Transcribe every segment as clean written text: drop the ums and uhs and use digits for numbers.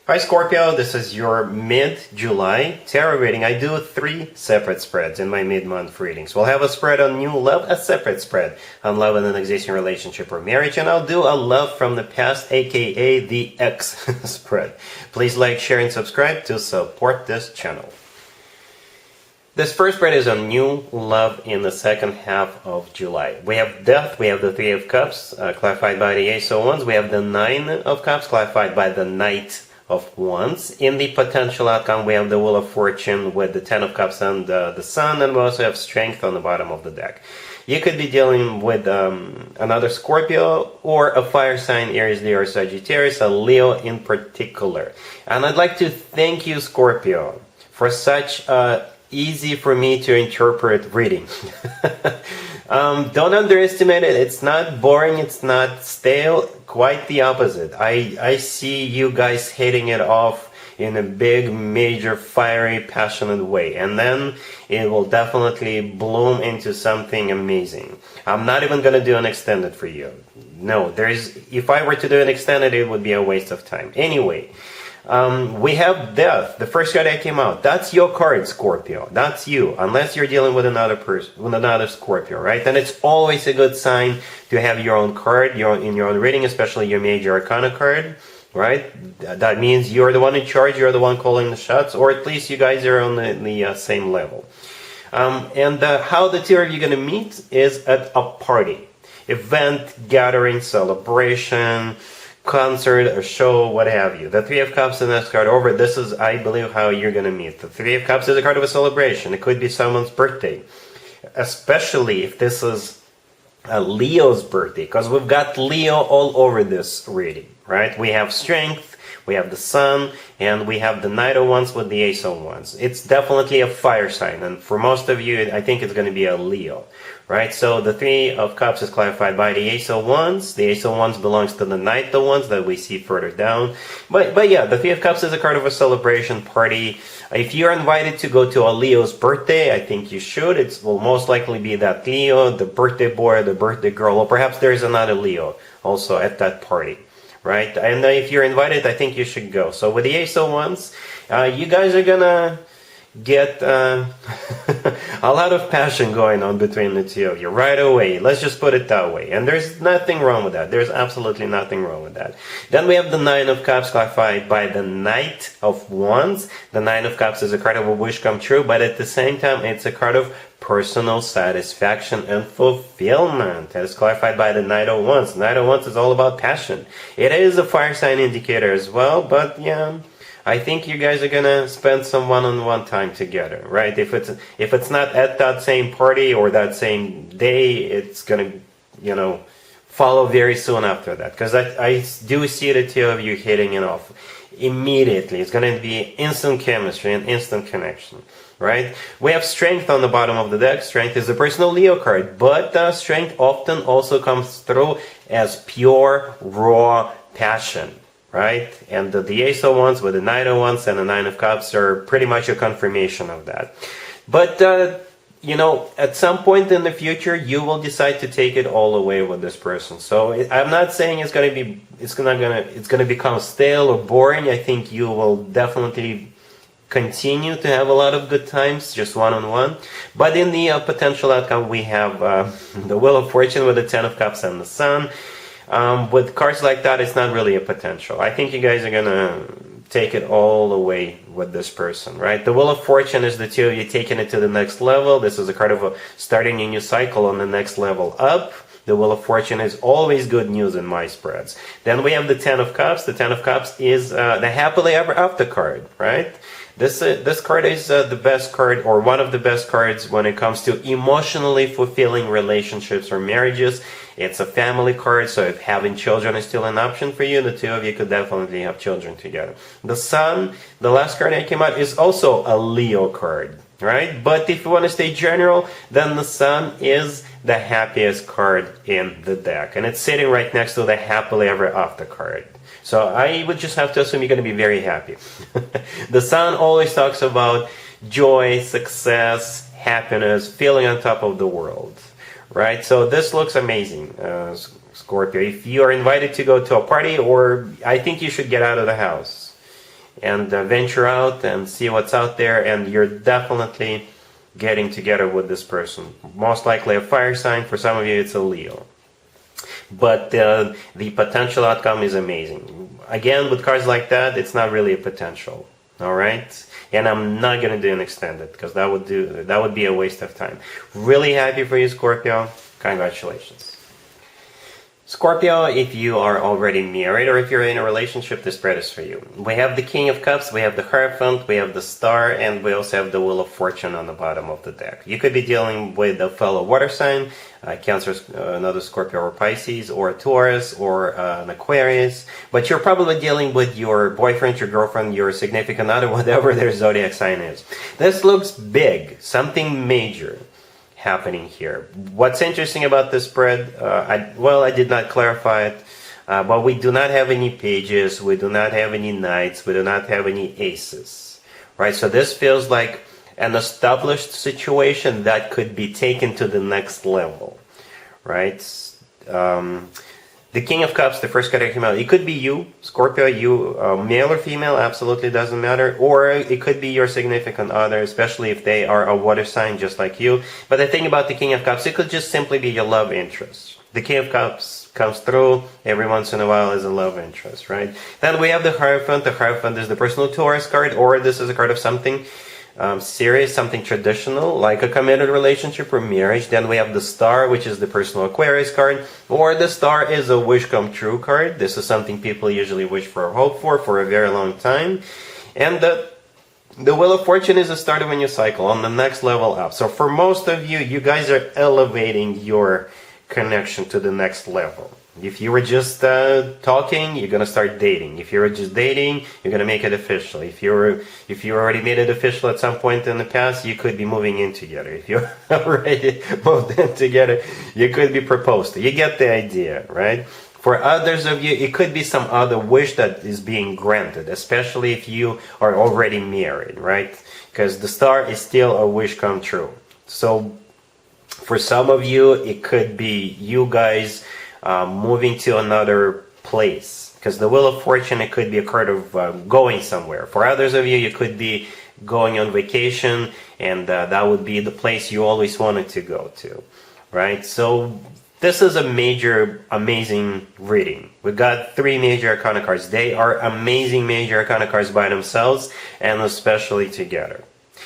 Hi Scorpio, this is your mid-July tarot reading. I do 3 separate spreads in my mid-month readings. We'll have a spread on new love, a separate spread on love in an existing relationship or marriage, and I'll do a love from the past, aka the X spread. Please like, share, and subscribe to support this channel. This first spread is on new love in the second half of July. We have Death, we have the Three of Cups, clarified by the Ace of Wands. We have the Nine of Cups, clarified by the Knight of Wands. In the potential outcome, we have the Wheel of Fortune with the Ten of Cups and the Sun, and we also have Strength on the bottom of the deck. You could be dealing with another Scorpio or a fire sign, Aries, Leo, or Sagittarius, a Leo in particular. And I'd like to thank you, Scorpio, for such easy for me to interpret reading. Don't underestimate it. It's not boring, it's not stale, quite the opposite. I see you guys hitting it off in a big, major, fiery, passionate way, and then it will definitely bloom into something amazing. I'm not even gonna do an extended for you. No, if I were to do an extended, it would be a waste of time. Anyway, we have Death, the first card that came out. That's your card, Scorpio. That's you, unless you're dealing with another person, with another Scorpio, right? And it's always a good sign to have your own card, in your own reading, especially your major arcana card, right? That means you're the one in charge, you're the one calling the shots, or at least you guys are on the same level. How the two of you are going to meet is at a party, event, gathering, celebration, concert, a show, what have you. The Three of Cups in this card over, this is, I believe, how you're going to meet. The Three of Cups is a card of a celebration. It could be someone's birthday, especially if this is a Leo's birthday, because we've got Leo all over this reading, right? We have Strength, we have the Sun, and we have the Knight of Wands with the Ace of Wands. It's definitely a fire sign, and for most of you, I think it's going to be a Leo, right? So the Three of Cups is clarified by the Ace of Wands. The Ace of Wands belongs to the Knight of Wands that we see further down. But yeah, the Three of Cups is a card of a celebration party. If you're invited to go to a Leo's birthday, I think you should. It will most likely be that Leo, the birthday boy, the birthday girl, or perhaps there's another Leo also at that party, right? And if you're invited, I think you should go. So with the Ace of Wands, you guys are gonna get a lot of passion going on between the two of you right away. Let's just put it that way. And there's nothing wrong with that. There's absolutely nothing wrong with that. Then we have the Nine of Cups clarified by the Knight of Wands. The Nine of Cups is a card of a wish come true, but at the same time, it's a card of personal satisfaction and fulfillment. It's clarified by the Knight of Wands. Knight of Wands is all about passion. It is a fire sign indicator as well, but yeah, I think you guys are gonna spend some one-on-one time together, right? If it's not at that same party or that same day, it's gonna, follow very soon after that. Because I do see the two of you hitting it off immediately. It's gonna be instant chemistry and instant connection, right? We have Strength on the bottom of the deck. Strength is a personal Leo card, but Strength often also comes through as pure, raw passion, right? And the Ace of Wands with the Knight of Wands and the Nine of Cups are pretty much a confirmation of that. But, at some point in the future, you will decide to take it all away with this person. So I'm not saying it's gonna become stale or boring. I think you will definitely continue to have a lot of good times, just one-on-one. But in the potential outcome, we have the Wheel of Fortune with the Ten of Cups and the Sun. With cards like that, it's not really a potential. I think you guys are gonna take it all away with this person, right? The Wheel of Fortune is the two of you taking it to the next level. This is a card of starting a new cycle on the next level up. The Wheel of Fortune is always good news in my spreads. Then we have the Ten of Cups. The Ten of Cups is the happily ever after card, right? This card is the best card, or one of the best cards, when it comes to emotionally fulfilling relationships or marriages. It's a family card, so if having children is still an option for you, the two of you could definitely have children together. The Sun, the last card that came out, is also a Leo card, right? But if you want to stay general, then the Sun is the happiest card in the deck, and it's sitting right next to the happily ever after card. So I would just have to assume you're going to be very happy. The Sun always talks about joy, success, happiness, feeling on top of the world, right? So this looks amazing, Scorpio. If you are invited to go to a party, or I think you should get out of the house. and venture out and see what's out there, and you're definitely getting together with this person. Most likely a fire sign. For some of you, it's a Leo. But the potential outcome is amazing. Again, with cards like that, it's not really a potential. All right, and I'm not gonna do an extended because that would be a waste of time. Really happy for you, Scorpio. Congratulations. Scorpio, if you are already married or if you're in a relationship, this spread is for you. We have the King of Cups, we have the Hierophant, we have the Star, and we also have the Wheel of Fortune on the bottom of the deck. You could be dealing with a fellow water sign, Cancer, another Scorpio or Pisces, or a Taurus, or an Aquarius, but you're probably dealing with your boyfriend, your girlfriend, your significant other, whatever their zodiac sign is. This looks big, something major happening here. What's interesting about this spread, I did not clarify it, but we do not have any pages, we do not have any knights, we do not have any aces, right? So this feels like an established situation that could be taken to the next level, right? The King of Cups, the first card that came out, it could be you, Scorpio, you, male or female, absolutely doesn't matter. Or it could be your significant other, especially if they are a water sign just like you. But the thing about the King of Cups, it could just simply be your love interest. The King of Cups comes through every once in a while as a love interest, right? Then we have the Hierophant. The Hierophant is the personal Taurus card, or this is a card of something serious, something traditional, like a committed relationship or marriage. Then we have the Star, which is the personal Aquarius card, or the Star is a wish come true card. This is something people usually wish for or hope for a very long time. And the Wheel of Fortune is the start of a new cycle on the next level up. So for most of you, you guys are elevating your connection to the next level. If you were just talking, you're gonna start dating. If you were just dating, you're gonna make it official. If you already made it official at some point in the past, you could be moving in together. If you already moved in together, you could be proposed to. You get the idea, right? For others of you, it could be some other wish that is being granted, especially if you are already married, right? Because the Star is still a wish come true. So for some of you, it could be you guys moving to another place, because the Wheel of Fortune, it could be a card of going somewhere. For others of you, you could be going on vacation, and that would be the place you always wanted to go to, right? So this is a major, amazing reading. We've got 3 major arcana cards. They are amazing major arcana cards by themselves, and especially together.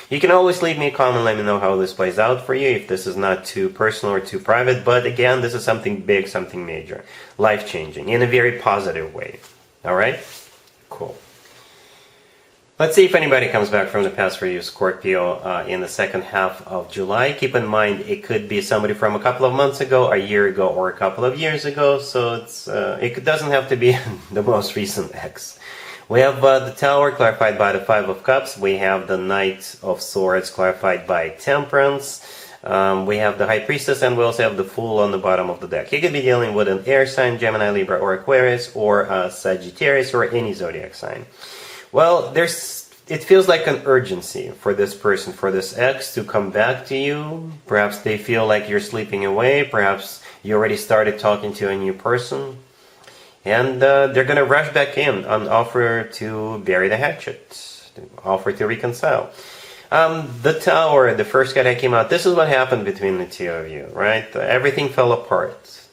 You can always leave me a comment, let me know how this plays out for you, if this is not too personal or too private. But again, this is something big, something major, life-changing, in a very positive way. Alright? Cool. Let's see if anybody comes back from the past for you, Scorpio, in the second half of July. Keep in mind, it could be somebody from a couple of months ago, a year ago, or a couple of years ago, so it doesn't have to be the most recent ex. We have the Tower clarified by the Five of Cups. We have the Knight of Swords clarified by Temperance. We have the High Priestess, and we also have the Fool on the bottom of the deck. You could be dealing with an air sign, Gemini, Libra, or Aquarius, or Sagittarius, or any zodiac sign. Well, it feels like an urgency for this person, for this ex, to come back to you. Perhaps they feel like you're sleeping away. Perhaps you already started talking to a new person. And they're going to rush back in and offer to bury the hatchet, offer to reconcile. The Tower, the first card that came out, this is what happened between the two of you, right? Everything fell apart.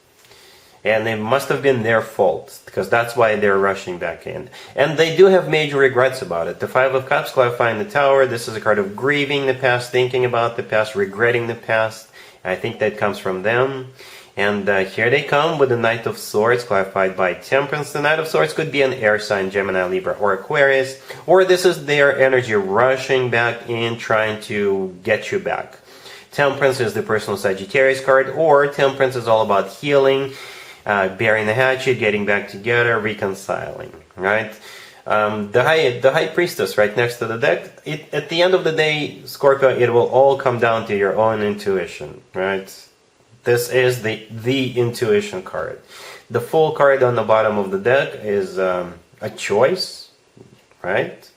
And it must have been their fault, because that's why they're rushing back in. And they do have major regrets about it. The Five of Cups clarifying the Tower. This is a card of grieving the past, thinking about the past, regretting the past. I think that comes from them. And here they come with the Knight of Swords, clarified by Temperance. The Knight of Swords could be an air sign, Gemini, Libra, or Aquarius. Or this is their energy rushing back in, trying to get you back. Temperance is the personal Sagittarius card, or Temperance is all about healing, burying the hatchet, getting back together, reconciling, right? The High Priestess right next to the deck. At the end of the day, Scorpio, it will all come down to your own intuition, right? This is the intuition card. The Fool card on the bottom of the deck is a choice, right?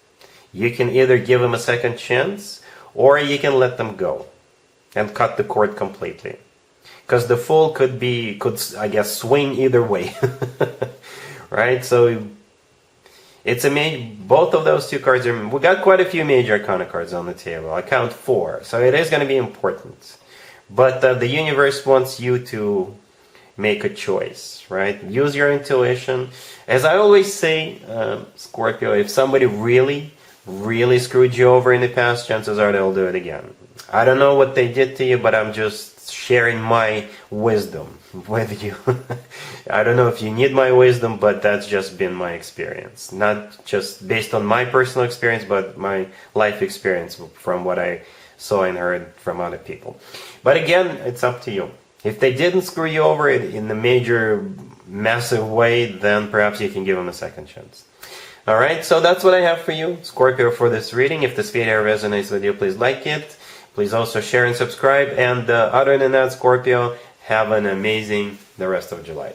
You can either give them a second chance, or you can let them go and cut the cord completely. Because the Fool could I guess, swing either way, right? So It's both of those two cards are. We got quite a few major arcana cards on the table. I count 4, so it is going to be important. But the universe wants you to make a choice, right? Use your intuition. As I always say, Scorpio, if somebody really screwed you over in the past, chances are they'll do it again. I don't know what they did to you, but I'm just sharing my wisdom with you. I don't know if you need my wisdom, but that's just been my experience. Not just based on my personal experience, but my life experience from what I saw and heard from other people. But again, it's up to you. If they didn't screw you over in a major, massive way, then perhaps you can give them a second chance. Alright, so that's what I have for you, Scorpio, for this reading. If this video resonates with you, please like it. Please also share and subscribe. And other than that, Scorpio, have an amazing the rest of July.